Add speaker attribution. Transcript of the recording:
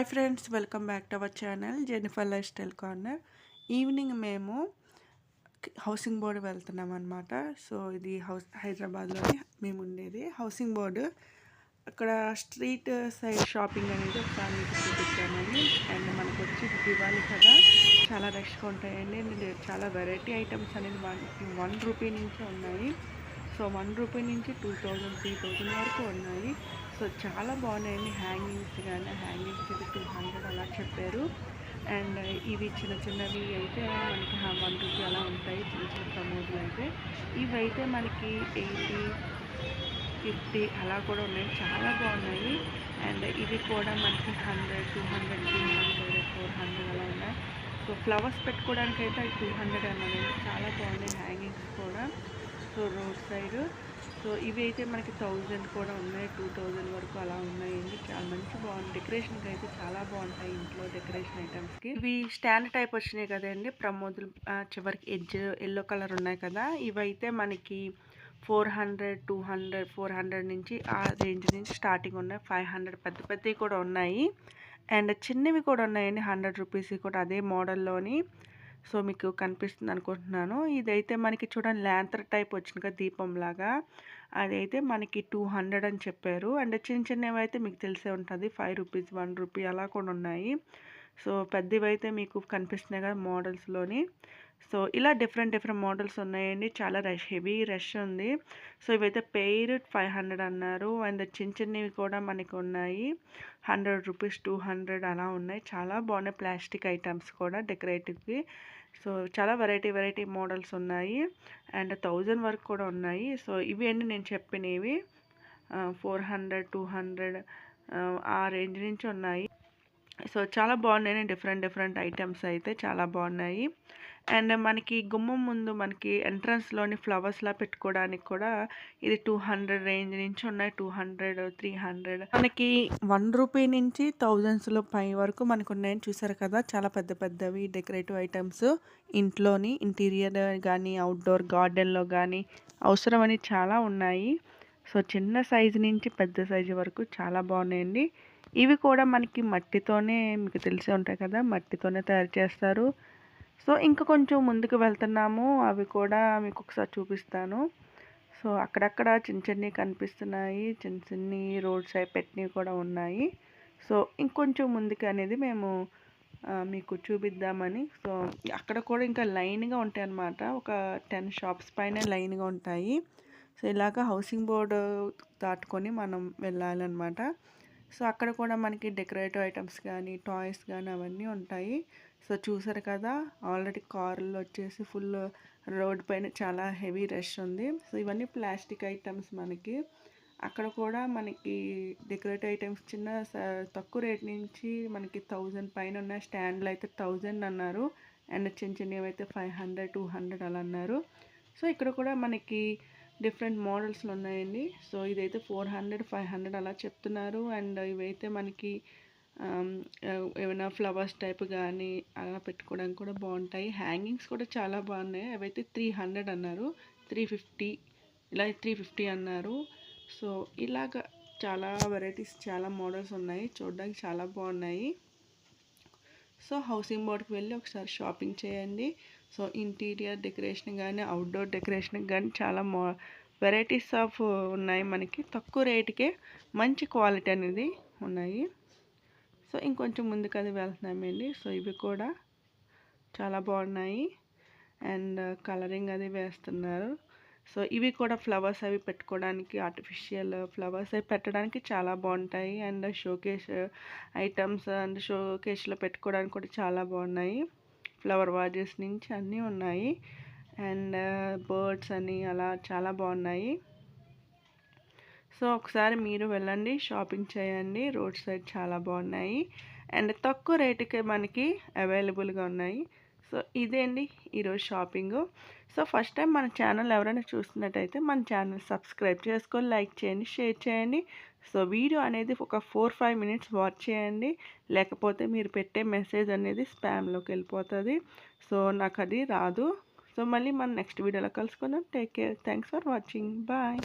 Speaker 1: Hi friends, welcome back to our channel Jennifer life style corner. Evening మేము housing board వెళ్తున్నాం అనమాట. So ఇది హైదరాబాద్లోని మేము ఉండేది హౌసింగ్ బోర్డు. అక్కడ స్ట్రీట్ సైడ్ షాపింగ్ అనేది ఒకసారి మీకు చూపించామండి. అండ్ మనకు వచ్చి దివాళీ కదా, చాలా రష్గా ఉంటాయండి. అండ్ చాలా వెరైటీ ఐటమ్స్ అనేది ₹1 నుంచి ఉన్నాయి. సో ₹1 నుంచి 2000, 3000 వరకు ఉన్నాయి. సో చాలా బాగున్నాయండి. హ్యాంగింగ్స్ కానీ హ్యాంగింగ్స్ అయితే 200 అలా చెప్పారు. అండ్ ఇవి చిన్న చిన్నవి అయితే మనకి ₹1 అలా ఉంటాయి. చిన్న చిన్న ప్రమోదులు అయితే ఇవి అయితే మనకి 80, 50 అలా కూడా ఉన్నాయి. చాలా బాగున్నాయి. అండ్ ఇవి కూడా మనకి 100, 200, 300, 400 అలా ఉన్నాయి. సో ఫ్లవర్స్ పెట్టుకోవడానికి అయితే 200 అన్నది చాలా బాగున్నాయి. హ్యాంగింగ్స్ కూడా సో రోడ్ సైడ్. సో ఇవి అయితే మనకి 1000 కూడా ఉన్నాయి, 2000 వరకు అలా ఉన్నాయండి. చాలా మంచి బాగుంది. డెకరేషన్కి అయితే చాలా బాగుంటాయి ఇంట్లో డెకరేషన్ ఐటమ్స్కి. ఇవి స్టాండ్ టైప్ వచ్చినాయి కదండి, ప్రమోదులు చివరికి ఎడ్జ్ ఎల్లో కలర్ ఉన్నాయి కదా. ఇవైతే మనకి 400, 200, 400 నుంచి ఆ రేంజ్ నుంచి స్టార్టింగ్ ఉన్నాయి. 500 పెద్ద పెద్దవి కూడా ఉన్నాయి. అండ్ చిన్నవి కూడా ఉన్నాయండి, ₹100 కూడా అదే మోడల్లోని. సో మీకు కనిపిస్తుంది అనుకుంటున్నాను. ఇదైతే మనకి చూడండి ల్యాంతర్ టైప్ వచ్చింది కదా, దీపంలాగా. అదైతే మనకి 200 అని చెప్పారు. అండ్ చిన్న చిన్నవి అయితే మీకు తెలిసే ఉంటుంది, ₹5, ₹1 అలా కూడా ఉన్నాయి. సో పెద్దవి అయితే మీకు కనిపిస్తున్నాయి కదా మోడల్స్లోని. సో ఇలా డిఫరెంట్ మోడల్స్ ఉన్నాయండి. చాలా హెవీ రష్ ఉంది. సో ఇవైతే పెయిర్ 500 అన్నారు. అండ్ చిన్న చిన్నవి కూడా మనకు ఉన్నాయి, ₹100, 200 అలా ఉన్నాయి. చాలా బాగున్నాయి. ప్లాస్టిక్ ఐటమ్స్ కూడా డెకరేటివ్కి. సో చాలా వెరైటీ మోడల్స్ ఉన్నాయి. అండ్ 1000 వరకు కూడా ఉన్నాయి. సో ఇవి అండి నేను చెప్పినవి. 400, 200 ఆ రేంజ్ నుంచి ఉన్నాయి. సో చాలా బాగున్నాయి. డిఫరెంట్ ఐటమ్స్ అయితే చాలా బాగున్నాయి. అండ్ మనకి గుమ్మం ముందు మనకి ఎంట్రన్స్లోని ఫ్లవర్స్లా పెట్టుకోవడానికి కూడా ఇది 200 రేంజ్ నుంచి ఉన్నాయి. 200, 300 మనకి ₹1 నుంచి థౌజండ్స్లో పై వరకు మనకు ఉన్నాయని చూసారు కదా. చాలా పెద్దవి డెకరేటివ్ ఐటమ్స్ ఇంట్లోని ఇంటీరియర్ కానీ అవుట్డోర్ గార్డెన్లో కానీ అవసరమని చాలా ఉన్నాయి. సో చిన్న సైజు నుంచి పెద్ద సైజు వరకు చాలా బాగున్నాయండి. ఇవి కూడా మనకి మట్టితోనే, మీకు తెలిసే ఉంటాయి కదా, మట్టితోనే తయారు చేస్తారు. సో ఇంకా కొంచెం ముందుకు వెళ్తున్నాము, అవి కూడా మీకు ఒకసారి చూపిస్తాను. సో అక్కడక్కడ చిన్నవి కనిపిస్తున్నాయి, చిన్ని రోడ్ సైడ్ పెట్టినవి కూడా ఉన్నాయి. సో ఇంకొంచెం ముందుకు అనేది మేము మీకు చూపిద్దామని. సో అక్కడ కూడా ఇంకా లైన్గా ఉంటాయి అన్నమాట. ఒక 10 షాప్స్ పైన లైన్గా ఉంటాయి. సో ఇలాగ హౌసింగ్ బోర్డు దాటుకొని మనం వెళ్ళాలన్నమాట. సో అక్కడ కూడా మనకి డెకరేటివ్ ఐటమ్స్ కానీ టాయ్స్ కానీ అవన్నీ ఉంటాయి. సో చూసారు కదా, ఆల్రెడీ కార్లు వచ్చేసి ఫుల్ రోడ్ పైన చాలా హెవీ రష్ ఉంది. సో ఇవన్నీ ప్లాస్టిక్ ఐటమ్స్ మనకి. అక్కడ కూడా మనకి డెకరేటివ్ ఐటమ్స్ తక్కువ రేట్ నుంచి మనకి 1000 పైన ఉన్న స్టాండ్లు అయితే 1000 అన్నారు. అండ్ చిన్నవి అయితే 500, 200 అలా అన్నారు. సో ఇక్కడ కూడా మనకి డిఫరెంట్ మోడల్స్లో ఉన్నాయండి. సో ఇదైతే 400, 500 అలా చెప్తున్నారు. అండ్ ఇవైతే మనకి ఏమైనా ఫ్లవర్స్ టైప్ కానీ అలా పెట్టుకోవడానికి కూడా బాగుంటాయి. హ్యాంగింగ్స్ కూడా చాలా బాగున్నాయి. అవైతే 300 అన్నారు, 350 ఇలా 350 అన్నారు. సో ఇలాగ చాలా వెరైటీస్, చాలా మోడల్స్ ఉన్నాయి. చూడడానికి చాలా బాగున్నాయి. సో హౌసింగ్ బోర్డ్కి వెళ్ళి ఒకసారి షాపింగ్ చేయండి. సో ఇంటీరియర్ డెకరేషన్ కానీ అవుట్డోర్ డెకరేషన్ కానీ చాలా వెరైటీస్ ఆఫ్ ఉన్నాయి. మనకి తక్కువ రేటుకే మంచి క్వాలిటీ అనేది ఉన్నాయి. సో ఇంకొంచెం ముందుకు అది వెళ్తున్నామండి. సో ఇవి కూడా చాలా బాగున్నాయి. అండ్ కలరింగ్ అది వేస్తున్నారు. సో ఇవి కూడా ఫ్లవర్స్ అవి పెట్టుకోవడానికి, ఆర్టిఫిషియల్ ఫ్లవర్స్ అవి పెట్టడానికి చాలా బాగుంటాయి. అండ్ షోకేస్ ఐటమ్స్ అండ్ షోకేస్లో పెట్టుకోవడానికి కూడా చాలా బాగున్నాయి. ఫ్లవర్ వాజెస్ నుంచి అన్నీ ఉన్నాయి. అండ్ బర్డ్స్ అని అలా చాలా బాగున్నాయి. సో ఒకసారి మీరు వెళ్ళండి, షాపింగ్ చేయండి. రోడ్ సైడ్ చాలా బాగున్నాయి అండ్ తక్కువ రేటుకే మనకి అవైలబుల్గా ఉన్నాయి. సో ఇదే అండి ఈరోజు షాపింగ్. సో ఫస్ట్ టైం మన ఛానల్ ఎవరైనా చూస్తున్నట్టయితే మన ఛానల్ సబ్స్క్రైబ్ చేసుకొని లైక్ చేయండి, షేర్ చేయండి. సో వీడియో అనేది ఒక 4-5 మినిట్స్ వాచ్ చేయండి, లేకపోతే మీరు పెట్టే మెసేజ్ అనేది స్పామ్లోకి వెళ్ళిపోతుంది. సో నాకు అది రాదు. సో మళ్ళీ మనం నెక్స్ట్ వీడియోలో కలుసుకుందాం. Take care. Thanks for watching. Bye.